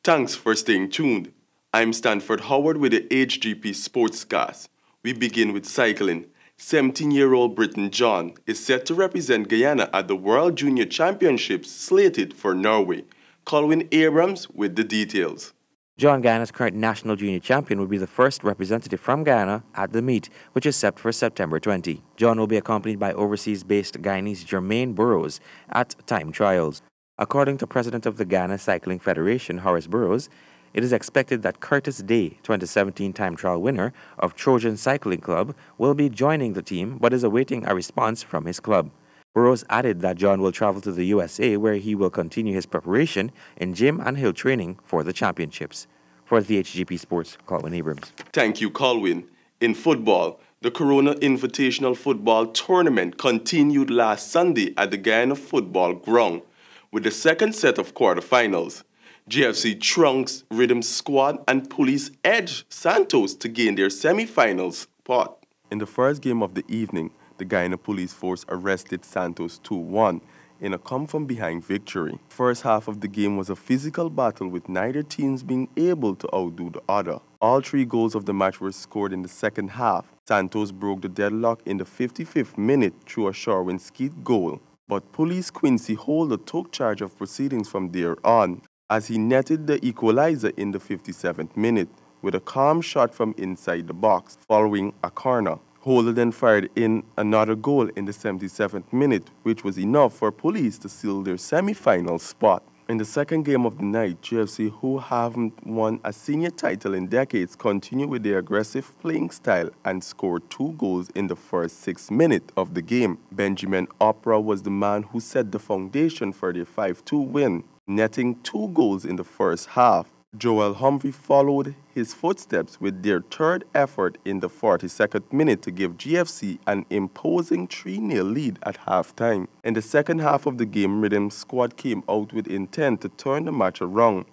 Thanks for staying tuned. I'm Stanford Howard with the HGP Sportscast. We begin with cycling. 17-year-old Britton John is set to represent Guyana at the World Junior Championships slated for Norway. Colwyn Abrams with the details. John, Guyana's current national junior champion, will be the first representative from Guyana at the meet, which is set for September 20. John will be accompanied by overseas-based Guyanese Jermaine Burrows at time trials. According to President of the Ghana Cycling Federation, Horace Burrows, it is expected that Curtis Day, 2017 time trial winner of Trojan Cycling Club, will be joining the team but is awaiting a response from his club. Burrows added that John will travel to the USA where he will continue his preparation in gym and hill training for the championships. For the HGP Sports, Colwyn Abrams. Thank you, Colwyn. In football, the Corona Invitational Football Tournament continued last Sunday at the Guyana Football Ground with the second set of quarterfinals. GFC Trunks, Rhythm Squad, and Police edged Santos to gain their semi-finals spot. In the first game of the evening, the Guyana Police Force arrested Santos 2-1 in a come-from-behind victory. First half of the game was a physical battle with neither teams being able to outdo the other. All three goals of the match were scored in the second half. Santos broke the deadlock in the 55th minute through a Sherwin Skeet goal, but Police Quincy Holder took charge of proceedings from there on as he netted the equalizer in the 57th minute with a calm shot from inside the box following a corner. Holder then fired in another goal in the 77th minute, which was enough for Police to seal their semi-final spot. In the second game of the night, GFC, who haven't won a senior title in decades, continued with their aggressive playing style and scored 2 goals in the first 6 minutes of the game. Benjamin Opera was the man who set the foundation for their 5-2 win, netting 2 goals in the first half. Joel Humphrey followed his footsteps with their third effort in the 42nd minute to give GFC an imposing 3-0 lead at halftime. In the second half of the game, Rhythm Squad came out with intent to turn the match around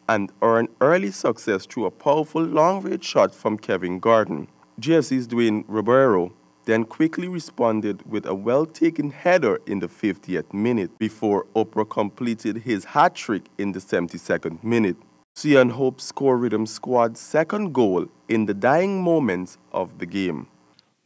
and earn early success through a powerful long-range shot from Kevin Gordon. GFC's Dwayne Ribeiro then quickly responded with a well-taken header in the 50th minute before Oprah completed his hat-trick in the 72nd minute. Sian Hope scored Rhythm Squad's second goal in the dying moments of the game.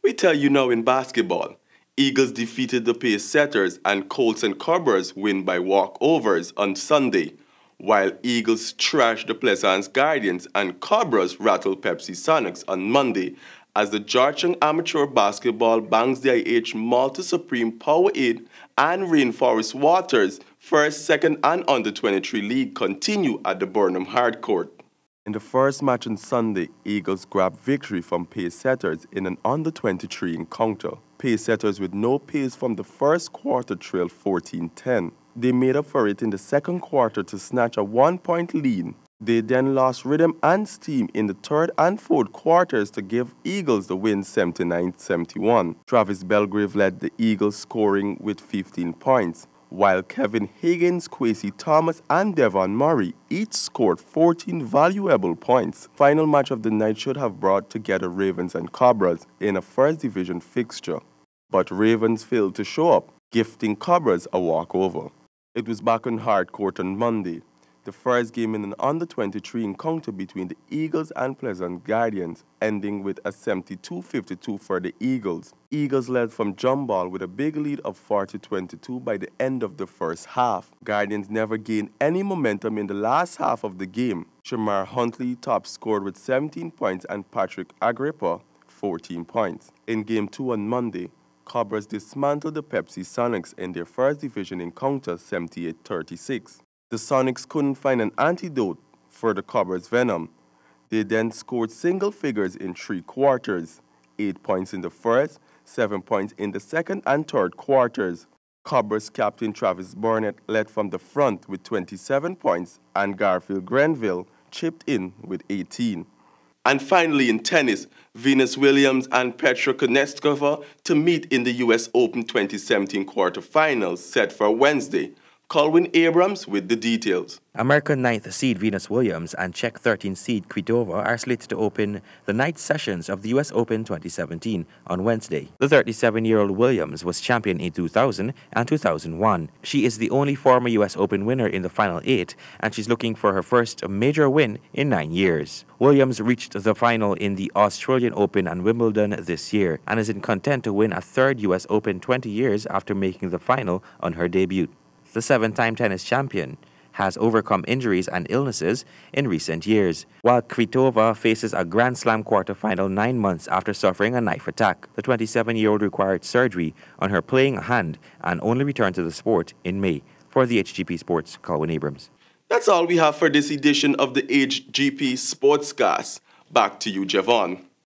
We tell you now in basketball, Eagles defeated the Pace Setters and Colts and Cobras win by walkovers on Sunday, while Eagles trashed the Plaisance Guardians and Cobras rattled Pepsi Sonics on Monday as the Georgetown Amateur Basketball bangs the IH Malta Supreme Powerade and Rainforest Waters first, second, and under-23 league continue at the Burnham Hardcourt. In the first match on Sunday, Eagles grabbed victory from Pace Setters in an under-23 encounter. Pace Setters with no pace from the first quarter trailed 14-10. They made up for it in the second quarter to snatch a 1-point lead. They then lost rhythm and steam in the third and fourth quarters to give Eagles the win 79-71. Travis Belgrave led the Eagles scoring with 15 points, while Kevin Higgins, Kwesi Thomas, and Devon Murray each scored 14 valuable points. Final match of the night should have brought together Ravens and Cobras in a first division fixture, but Ravens failed to show up, gifting Cobras a walkover. It was back on hardcourt on Monday, the first game in an under-23 encounter between the Eagles and Plaisance Guardians, ending with a 72-52 for the Eagles. Eagles led from jump ball with a big lead of 40-22 by the end of the first half. Guardians never gained any momentum in the last half of the game. Shamar Huntley top scored with 17 points and Patrick Agrippa 14 points. In Game 2 on Monday, Cobras dismantled the Pepsi Sonics in their first division encounter 78-36. The Sonics couldn't find an antidote for the Cobras' venom. They then scored single figures in 3 quarters, 8 points in the first, 7 points in the second and third quarters. Cobras captain Travis Burnett led from the front with 27 points and Garfield Grenville chipped in with 18. And finally in tennis, Venus Williams and Petra Konechkova to meet in the US Open 2017 quarterfinals set for Wednesday. Colwyn Abrams with the details. American 9th seed Venus Williams and Czech 13th seed Kvitova are slated to open the night sessions of the US Open 2017 on Wednesday. The 37-year-old Williams was champion in 2000 and 2001. She is the only former US Open winner in the final 8, and she's looking for her first major win in 9 years. Williams reached the final in the Australian Open and Wimbledon this year and is in contention to win a third US Open 20 years after making the final on her debut. The 7-time tennis champion has overcome injuries and illnesses in recent years, while Kvitova faces a Grand Slam quarterfinal 9 months after suffering a knife attack. The 27-year-old required surgery on her playing hand and only returned to the sport in May. For the HGP Sports, Colwyn Abrams. That's all we have for this edition of the HGP Sportscast. Back to you, Javon.